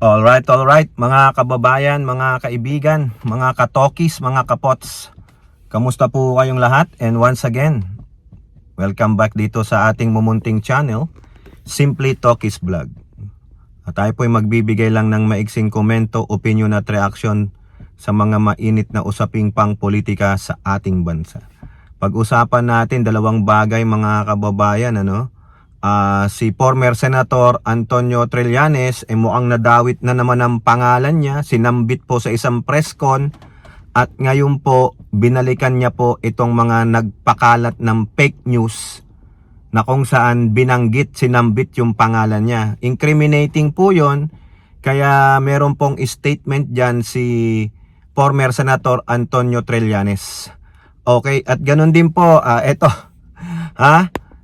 Alright, mga kababayan, mga kaibigan, mga katokis, mga kapots. Kamusta po kayong lahat? And once again, welcome back dito sa ating mumunting channel, Simply Tokis Vlog. At tayo po ay magbibigay lang ng maiksing komento, opinion at reaction sa mga mainit na usaping pang politika sa ating bansa. Pag-usapan natin dalawang bagay, mga kababayan, si former Senator Antonio Trillanes mukhang nadawit na naman ang pangalan niya, sinambit po sa isang press con at ngayon po binalikan niya po itong mga nagpakalat ng fake news na kung saan binanggit, sinambit yung pangalan niya. Incriminating po yon, kaya meron pong statement dyan si former Senator Antonio Trillanes. Okay, at ganun din po,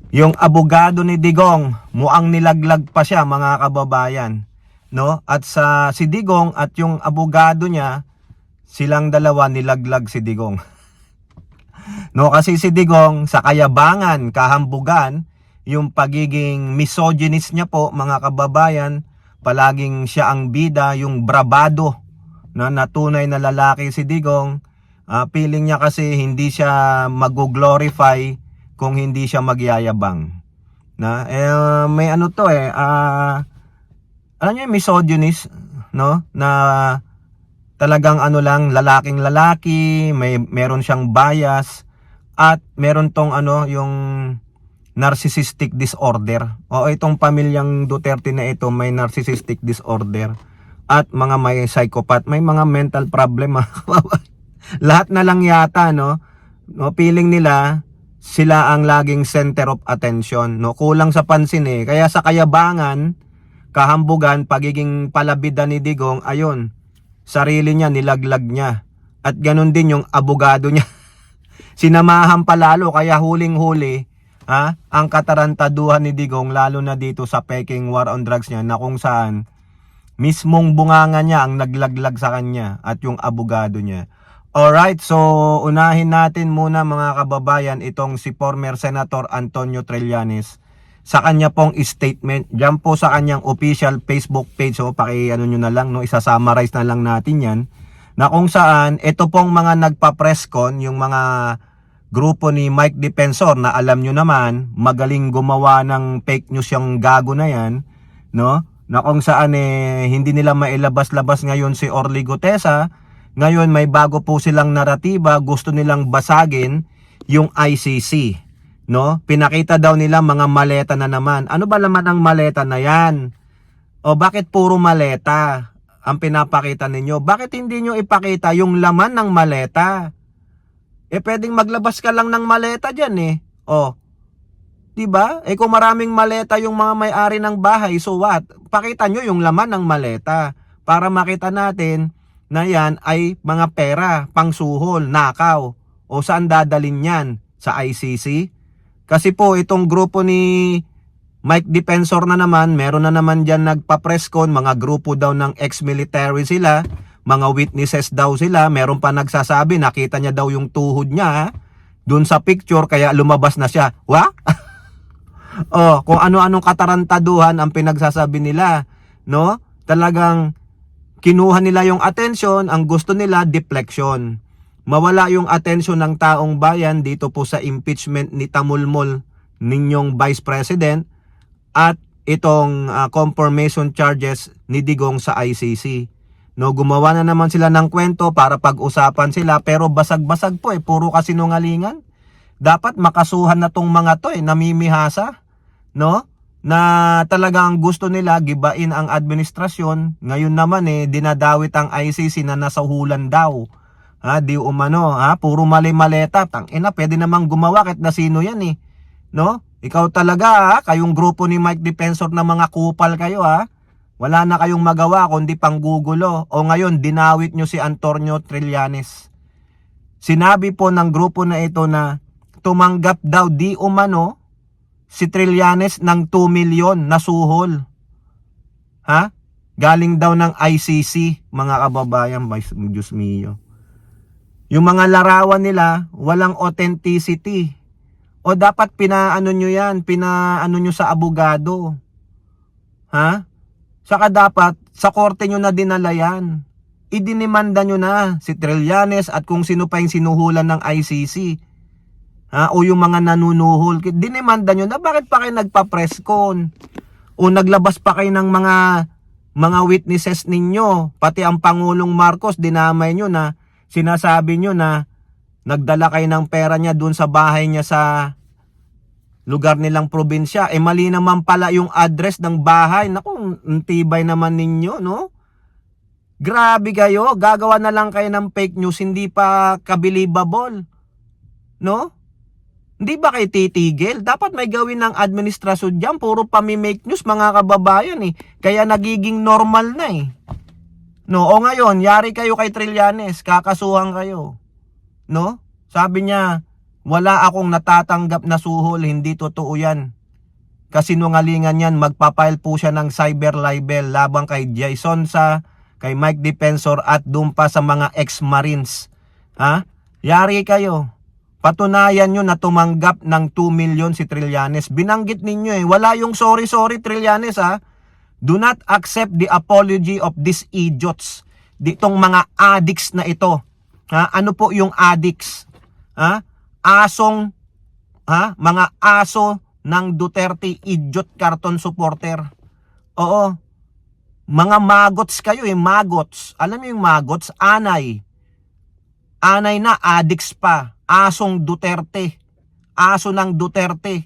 yung abogado ni Digong, muang nilaglag pa siya, mga kababayan, no? At si Digong at yung abogado niya, silang dalawa nilaglag si Digong. No, kasi si Digong sa kayabangan, kahambugan, yung pagiging misogynist niya po, mga kababayan, palaging siya ang bida, yung bravado na natunay na lalaki si Digong. Feeling niya kasi hindi siya mag-glorify kung hindi siya magyayabang. May alam niyo, misogynist, no? Na talagang lalaking lalaki, meron siyang bias at meron tong yung narcissistic disorder. O itong pamilyang Duterte na ito may narcissistic disorder at mga may psychopath, may mga mental problem. Lahat na lang yata, no? Feeling nila sila ang laging center of attention, no? Kulang sa pansin Kaya sa kayabangan, kahambugan, pagiging palabida ni Digong, ayun, sarili niya nilaglag niya. At ganun din yung abogado niya. Sinamahan palalo, kaya huling-huli, ang katarantaduhan ni Digong, lalo na dito sa Peking war on drugs niya, na kung saan mismong bunganga niya ang naglaglag sa kanya at yung abogado niya. Alright, so unahin natin muna, mga kababayan, itong si former Senator Antonio Trillanes sa kanya pong statement. Diyan po sa kanyang official Facebook page, nyo na lang, no? Isa-summarize na lang natin yan, na kung saan ito pong mga nagpa-press con, yung mga grupo ni Mike Defensor, na alam nyo naman, magaling gumawa ng fake news yung gago na yan, no? Na kung saan hindi nila mailabas-labas ngayon si Orly Gutesa. Ngayon may bago po silang naratiba, gusto nilang basagin yung ICC, no? Pinakita daw nila mga maleta na naman. Ano ba laman ang maleta na yan? O bakit puro maleta ang pinapakita ninyo? Bakit hindi nyo ipakita yung laman ng maleta? Pwedeng maglabas ka lang ng maleta dyan diba? Kung maraming maleta yung mga may-ari ng bahay, so what? Pakita nyo yung laman ng maleta para makita natin na yan ay mga pera, pangsuhol, nakaw. O saan dadalhin yan? Sa ICC? Kasi po itong grupo ni Mike Defensor na naman, meron na naman dyan nagpa-press con, mga grupo daw ng ex-military sila, mga witnesses daw sila, meron pa nagsasabi, nakita niya daw yung tuhod niya, dun sa picture, kaya lumabas na siya. Kung ano-anong katarantaduhan ang pinagsasabi nila, no? Talagang kinuha nila yung attention, ang gusto nila deflection. Mawala yung attention ng taong bayan dito po sa impeachment ni Tamulmol ninyong Vice President at itong confirmation charges ni Digong sa ICC. No, gumawa na naman sila ng kwento para pag-usapan sila, pero basag-basag po puro kasinungalingan. Dapat makasuhan na tong mga to namimihasa, no? Na talagang gusto nila gibain ang administrasyon. Ngayon naman dinadawit ang ICC na nasahulan daw. Di umano, puro mali-maleta. Tangina, pwede namang gumawa kahit na sino yan no? Ikaw talaga, kayong grupo ni Mike Defensor na mga kupal kayo Wala na kayong magawa kundi panggugulo. O ngayon, dinawit nyo si Antonio Trillanes. Sinabi po ng grupo na ito na tumanggap daw di umano si Trillanes ng 2 milyon na suhol. Galing daw ng ICC, mga kababayan. Diyos mio. Yung mga larawan nila, walang authenticity. O dapat pinaano nyo yan, pinaano nyo sa abogado. Saka dapat, Sa korte nyo na dinala yan. Idinimanda nyo na si Trillanes at kung sino pa yung sinuhulan ng ICC. O yung mga nanunuhol. Dinimanda nyo na, bakit pa kayo nagpa-press con? O naglabas pa kayo ng mga witnesses ninyo. Pati ang Pangulong Marcos, dinamay nyo na sinasabi nyo na nagdala kayo ng pera niya dun sa bahay niya sa lugar nilang probinsya. Mali naman pala yung address ng bahay. Naku, tibay naman ninyo, no? Grabe kayo, gagawa na lang kayo ng fake news, hindi pa ka-believable. No? Hindi ba kayo titigil? Dapat may gawin ng administrasyon dyan, puro pami-make news mga kababayan eh. Kaya nagiging normal na eh. No, o ngayon, yari kayo kay Trillanes, kakasuhan kayo. No? Sabi niya, wala akong natatanggap na suhol, hindi totoo yan. Kasinungalingan yan, magpapile po siya ng cyber libel labang kay Jason sa kay Mike Defensor at doon pa sa mga ex-marines. Yari kayo. Patunayan nyo na tumanggap ng 2 million si Trillanes. Binanggit ninyo eh. Wala yung sorry Trillanes Do not accept the apology of these idiots. Ditong mga addicts na ito. Ano po yung addicts? Asong, mga aso ng Duterte idiot cartoon supporter. Oo. Mga magots kayo magots. Alam mo yung magots? Anay. Anay na, addicts pa. Asong Duterte. Aso ng Duterte.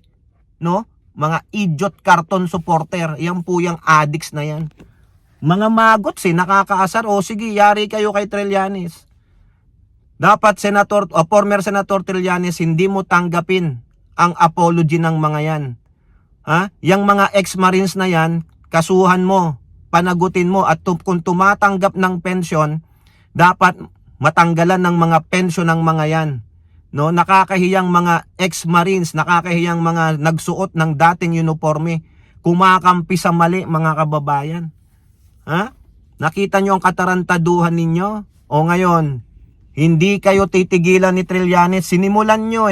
No? Mga idiot cartoon supporter. Yan po yung addicts na yan. Mga magots nakakaasar. O sige, yari kayo kay Trillanes. Dapat former Senator Trillanes, hindi mo tanggapin ang apology ng mga yan. Yang mga ex-marines na yan, kasuhan mo. Panagutin mo at kung tumatanggap ng pensyon, dapat matanggalan ng mga pensyon ng mga yan. No, nakakahiyang mga ex-marines, nakakahiyang mga nagsuot ng dating uniforme, kumakampi sa mali mga kababayan. Nakita nyo ang katarantaduhan ninyo? O ngayon, hindi kayo titigilan ni Trillanes, sinimulan nyo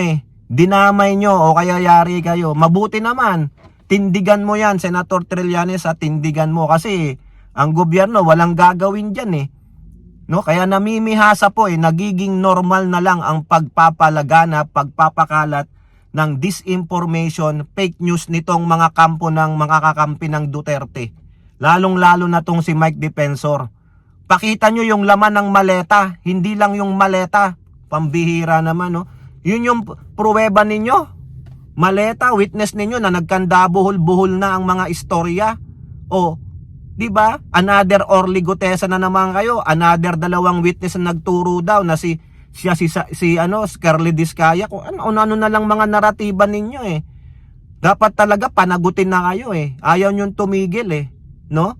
dinamay nyo o kaya yari kayo. Mabuti naman. Tindigan mo yan, Senator Trillanes, at tindigan mo kasi ang gobyerno walang gagawin dyan No? Kaya namimihasa po nagiging normal na lang ang pagpapalaganap, pagpapakalat ng disinformation, fake news nitong mga kampo ng mga kakampi ng Duterte. Lalong-lalo na tong si Mike Defensor. Pakita nyo yung laman ng maleta, hindi lang yung maleta. Pambihira naman, no? Yun yung pruweba ninyo. Maleta, witness ninyo na nagkandabuhol-buhol na ang mga istorya. O, di ba? Another Orly Gutesa na naman kayo. Another 2 witness na nagturo daw na si Scarlett Diskaya. Kung ano na lang mga naratiba ninyo Dapat talaga panagutin na kayo Ayaw nyo tumigil no?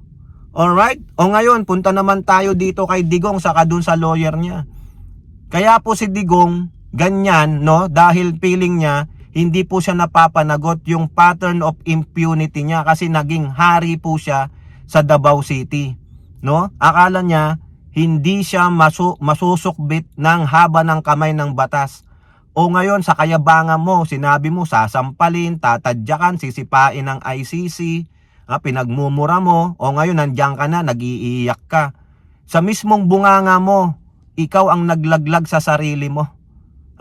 Alright? O ngayon, punta naman tayo dito kay Digong saka dun sa lawyer niya. Kaya po si Digong ganyan, no? Dahil feeling niya hindi po siya napapanagot yung pattern of impunity niya kasi naging hari po siya sa Davao City. No? Akala niya hindi siya masusukbit ng haba ng kamay ng batas. O ngayon sa kayabangan mo, sinabi mo sasampalin, tatadyakan, sisipain ng ICC, pinagmumura mo, o ngayon nandiyan ka na, nag-iiyak ka. Sa mismong bunganga mo, ikaw ang naglaglag sa sarili mo.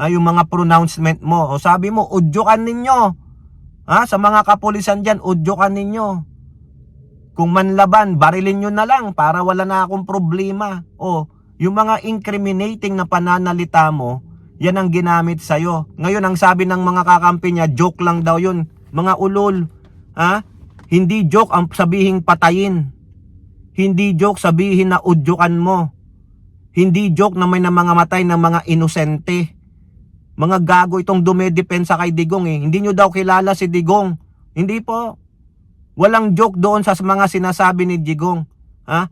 Yung mga pronouncement mo. O sabi mo, udyukan ninyo. Sa mga kapulisan dyan, udyukan ninyo. Kung manlaban, barilin nyo na lang para wala na akong problema. O, yung mga incriminating na pananalita mo, yan ang ginamit sa'yo. Ngayon, ang sabi ng mga kakampi niya, joke lang daw yun. Mga ulol. Hindi joke ang sabihing patayin. Hindi joke sabihin na udyukan mo. Hindi joke na may na mga matay ng mga inosente. Mga gago itong dumedepensa kay Digong Hindi nyo daw kilala si Digong. Hindi po. Walang joke doon sa mga sinasabi ni Digong.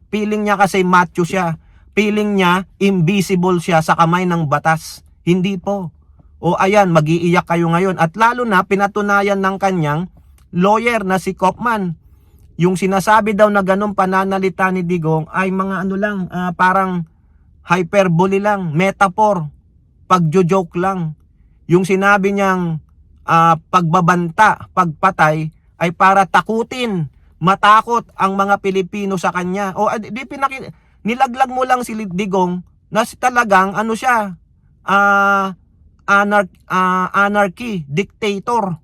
Feeling niya kasi macho siya. Feeling niya invisible siya sa kamay ng batas. Hindi po. O ayan, mag-iiyak kayo ngayon. At lalo na pinatunayan ng kanyang lawyer na si Kaufman. Yung sinasabi daw na ganun pananalita ni Digong ay mga parang hyperbole lang, metaphor, pagjo-joke lang. Yung sinabi niyang pagbabanta, pagpatay ay para takutin, matakot ang mga Pilipino sa kanya. O nilaglag mo lang si Digong na talagang ano siya, anarchy, dictator.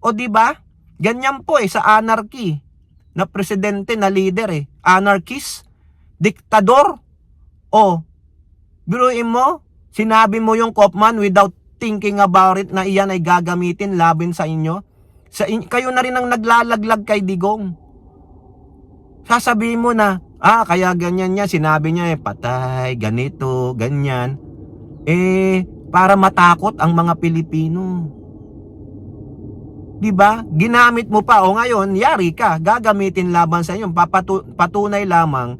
O di ba? Ganyan po sa anarchy na presidente na leader anarchist, diktador. O biruin mo, sinabi mo yung Kopman without thinking about it na iyan ay gagamitin laban sa inyo. Kayo na rin ang naglalaglag kay Digong. Sasabihin mo na, kaya ganyan niya, sinabi niya patay, ganito, ganyan. Para matakot ang mga Pilipino. 'Di ba? Ginamit mo pa, o ngayon, yari ka, gagamitin laban sa inyo. Patunay lamang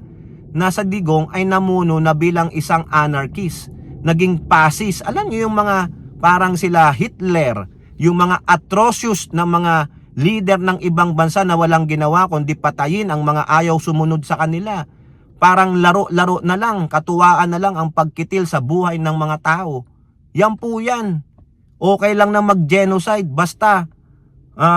na sa Digong ay namuno na bilang isang anarchist, naging pasis. Alam niyo yung mga parang sila Hitler, yung mga atrocious na mga leader ng ibang bansa na walang ginawa kundi patayin ang mga ayaw sumunod sa kanila. Parang laro-laro na lang, katuwaan na lang ang pagkitil sa buhay ng mga tao. Yan po yan. Okay lang na mag-genocide basta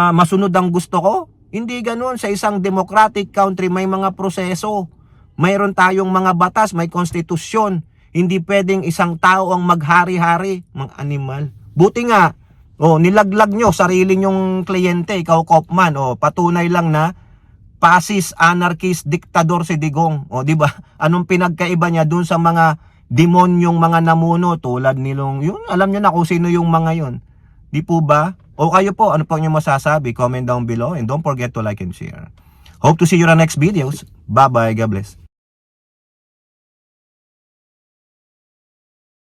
masunod ang gusto ko. Hindi ganoon. Sa isang democratic country may mga proseso. Mayroon tayong mga batas, may konstitusyon. Hindi pwedeng isang tao ang maghari-hari, mga animal. Buti nga, nilaglag nyo sarili nyong kliyente, ikaw Kopman, patunay lang na pasis, anarchist, diktador si Digong. Di ba? Anong pinagkaiba niya dun sa mga demonyong mga namuno tulad nilong, yun, alam niyo na kung sino yung mga yun. Di po ba? O kayo po, ano po inyong masasabi? Comment down below and don't forget to like and share. Hope to see you in the next videos. Bye-bye. God bless.